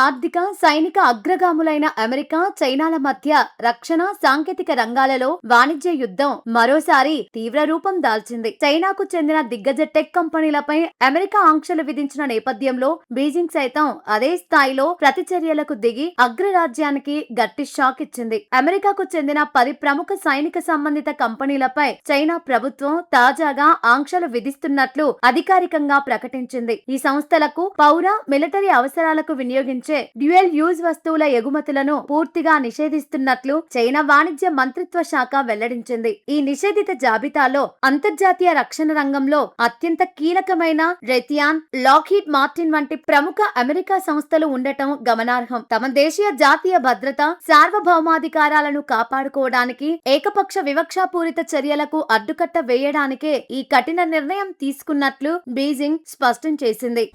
ఆర్థిక, సైనిక అగ్రగాములైన అమెరికా, చైనాల మధ్య రక్షణ, సాంకేతిక రంగాలలో వాణిజ్య యుద్ధం మరోసారి తీవ్ర రూపం దాల్చింది. చైనాకు చెందిన దిగ్గజ టెక్ కంపెనీలపై అమెరికా ఆంక్షలు విధించిన నేపథ్యంలో బీజింగ్ సైతం అదే స్థాయిలో ప్రతిచర్యలకు దిగి అగ్రరాజ్యానికి గట్టి షాక్ ఇచ్చింది. అమెరికాకు చెందిన 10 ప్రముఖ సైనిక సంబంధిత కంపెనీలపై చైనా ప్రభుత్వం తాజాగా ఆంక్షలు విధిస్తున్నట్లు అధికారికంగా ప్రకటించింది. ఈ సంస్థలకు పౌర, మిలిటరీ అవసరాలకు వినియోగించే డ్యూయల్ యూజ్ వస్తువుల ఎగుమతులను పూర్తిగా నిషేధిస్తున్నట్లు చైనా వాణిజ్య మంత్రిత్వ శాఖ వెల్లడించింది. ఈ నిషేధిత జాబితాలో అంతర్జాతీయ రక్షణ రంగంలో అత్యంత కీలకమైన రెథియాన్, లాక్హీడ్ మార్టిన్ వంటి ప్రముఖ అమెరికా సంస్థలు ఉండటం గమనార్హం. తమ దేశీయ జాతీయ భద్రత, సార్వభౌమాధికారాలను కాపాడుకోవడానికి ఏకపక్ష వివక్షాపూరిత చర్యలకు అడ్డుకట్ట వేయడానికే ఈ కఠిన నిర్ణయం తీసుకున్నట్లు బీజింగ్ స్పష్టం చేసింది.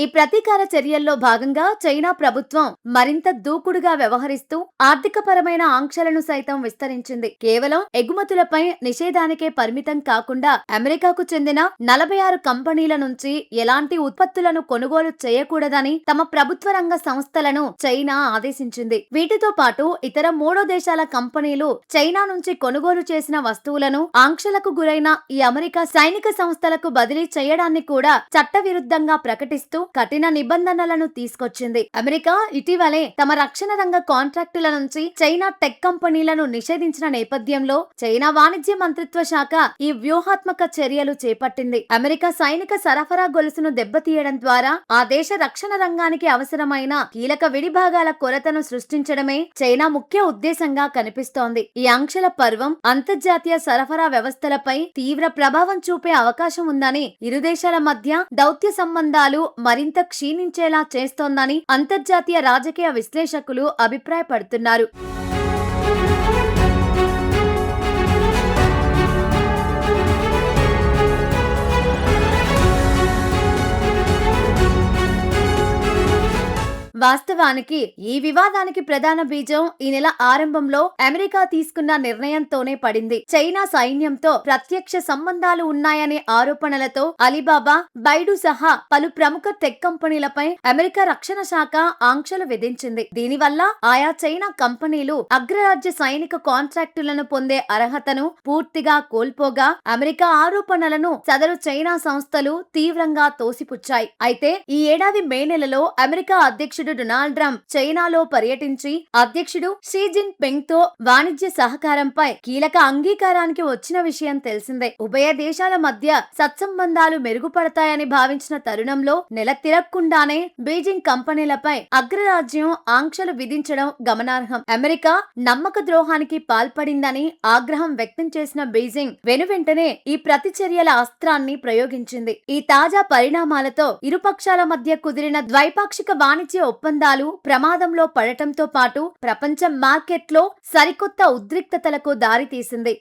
ఈ ప్రతీకార చర్యల్లో భాగంగా చైనా ప్రభుత్వం మరింత దూకుడుగా వ్యవహరిస్తూ ఆర్థికపరమైన ఆంక్షలను సైతం విస్తరించింది. కేవలం ఎగుమతులపై నిషేధానికే పరిమితం కాకుండా అమెరికాకు చెందిన 46 కంపెనీల నుంచి ఎలాంటి ఉత్పత్తులను కొనుగోలు చేయకూడదని తమ ప్రభుత్వ రంగ సంస్థలను చైనా ఆదేశించింది. వీటితో పాటు ఇతర 3 దేశాల కంపెనీలు చైనా నుంచి కొనుగోలు చేసిన వస్తువులను ఆంక్షలకు గురైన ఈ అమెరికా సైనిక సంస్థలకు బదిలీ చేయడాన్ని కూడా చట్టవిరుద్ధంగా ప్రకటిస్తూ కఠిన నిబంధనలను తీసుకొచ్చింది. అమెరికా ఇటీవలే తమ రక్షణ రంగ కాంట్రాక్టుల నుంచి చైనా టెక్ కంపెనీలను నిషేధించిన నేపథ్యంలో చైనా వాణిజ్య మంత్రిత్వ శాఖ ఈ వ్యూహాత్మక చర్యలు చేపట్టింది. అమెరికా సైనిక సరఫరా గొలుసును దెబ్బతీయడం ద్వారా ఆ దేశ రక్షణ రంగానికి అవసరమైన కీలక విడిభాగాల కొరతను సృష్టించడమే చైనా ముఖ్య ఉద్దేశంగా కనిపిస్తోంది. ఈ ఆంక్షల పర్వం అంతర్జాతీయ సరఫరా వ్యవస్థలపై తీవ్ర ప్రభావం చూపే అవకాశం ఉందని, ఇరు దేశాల మధ్య దౌత్య సంబంధాలు మరింత క్షీణించేలా చేస్తోందని అంతర్జాతీయ రాజకీయ విశ్లేషకులు అభిప్రాయపడుతున్నారు. వాస్తవానికి ఈ వివాదానికి ప్రధాన బీజం ఈ నెల ఆరంభంలో అమెరికా తీసుకున్న నిర్ణయంతోనే పడింది. చైనా సైన్యంతో ప్రత్యక్ష సంబంధాలు ఉన్నాయనే ఆరోపణలతో అలీబాబా, బైడు సహా పలు ప్రముఖ టెక్ కంపెనీలపై అమెరికా రక్షణ శాఖ ఆంక్షలు విధించింది. దీనివల్ల ఆయా చైనా కంపెనీలు అగ్రరాజ్య సైనిక కాంట్రాక్టులను పొందే అర్హతను పూర్తిగా కోల్పోగా అమెరికా ఆరోపణలను సదరు చైనా సంస్థలు తీవ్రంగా తోసిపుచ్చాయి. అయితే ఈ ఏడాది మే నెలలో అమెరికా అధ్యక్షుడు డొనాల్డ్ ట్రంప్ చైనాలో పర్యటించి అధ్యక్షుడు షీ జిన్ పింగ్ తో వాణిజ్య సహకారంపై కీలక అంగీకారానికి వచ్చిన విషయం తెలిసిందే. ఉభయ దేశాల మధ్య సత్సంబంధాలు మెరుగుపడతాయని భావించిన తరుణంలో నెల తిరగకుండానే బీజింగ్ కంపెనీలపై అగ్రరాజ్యం ఆంక్షలు విధించడం గమనార్హం. అమెరికా నమ్మక ద్రోహానికి పాల్పడిందని ఆగ్రహం వ్యక్తం చేసిన బీజింగ్ వెనువెంటనే ఈ ప్రతిచర్యల అస్త్రాన్ని ప్రయోగించింది. ఈ తాజా పరిణామాలతో ఇరుపక్షాల మధ్య కుదిరిన ద్వైపాక్షిక వాణిజ్య ఒప్పందాలు ప్రమాదంలో పడటంతో పాటు ప్రపంచ మార్కెట్లో సరికొత్త ఉద్రిక్తతలకు దారితీసింది.